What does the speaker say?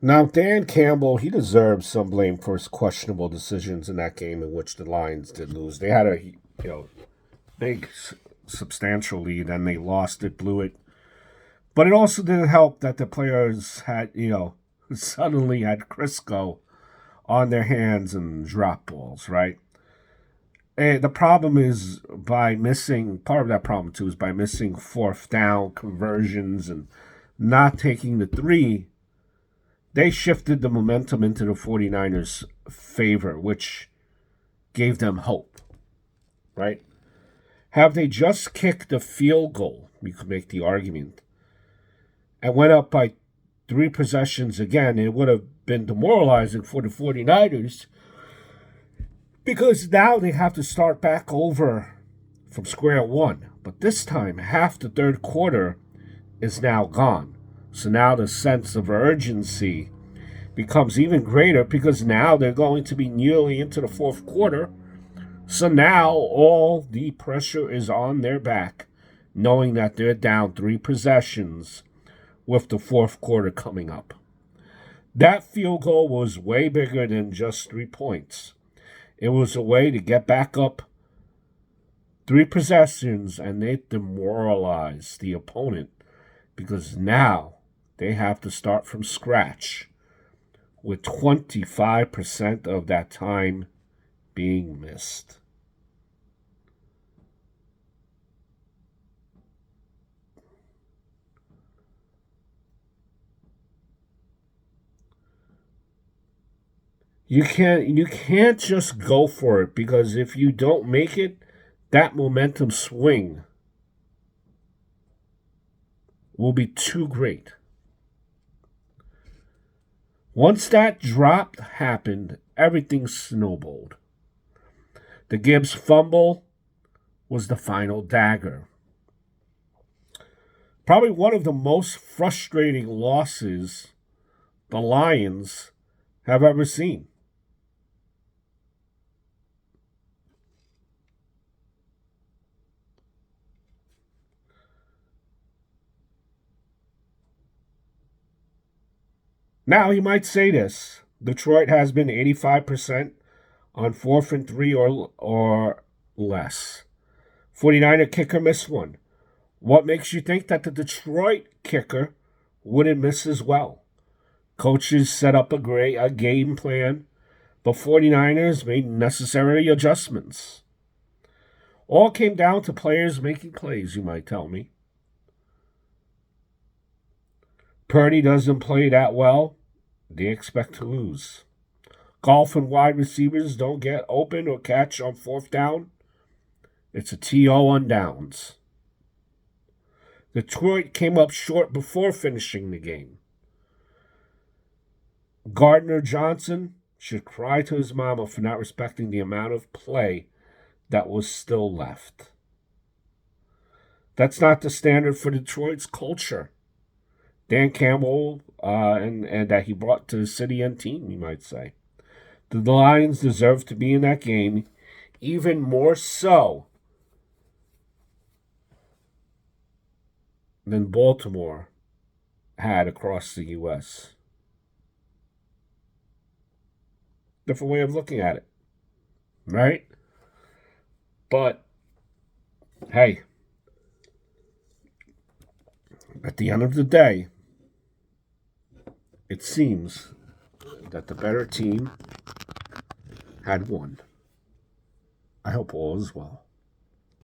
Now, Dan Campbell, he deserves some blame for his questionable decisions in that game in which the Lions did lose. They had a big, substantial lead, and they lost it, blew it. But it also didn't help that the players had, suddenly had Crisco on their hands and drop balls, right? And the problem is by missing, part of that problem too is by missing fourth down conversions and not taking the three, they shifted the momentum into the 49ers' favor, which gave them hope, right? Have they just kicked the field goal, you could make the argument, and went up by three possessions again, it would have been demoralizing for the 49ers because now they have to start back over from square one. But this time, half the third quarter is now gone. So now the sense of urgency becomes even greater because now they're going to be nearly into the fourth quarter. So now all the pressure is on their back, knowing that they're down three possessions with the fourth quarter coming up. That field goal was way bigger than just 3 points. It was a way to get back up three possessions, and they demoralized the opponent because now they have to start from scratch with 25% of that time being missed. You can't just go for it because if you don't make it, that momentum swing will be too great. Once that drop happened, everything snowballed. The Gibbs fumble was the final dagger. Probably one of the most frustrating losses the Lions have ever seen. Now, you might say this: Detroit has been 85% on 4th and 3 or less. 49er kicker missed one. What makes you think that the Detroit kicker wouldn't miss as well? Coaches set up a game plan, but 49ers made necessary adjustments. All came down to players making plays, you might tell me. Purdy doesn't play that well, they expect to lose. Golf and wide receivers don't get open or catch on fourth down, it's a TO on downs. Detroit came up short before finishing the game. Gardner Johnson should cry to his mama for not respecting the amount of play that was still left. That's not the standard for Detroit's culture. Dan Campbell and that he brought to the city and team, you might say. The Lions deserve to be in that game, even more so than Baltimore had across the U.S. Different way of looking at it, right? But, hey, at the end of the day, it seems that the better team had won. I hope all is well.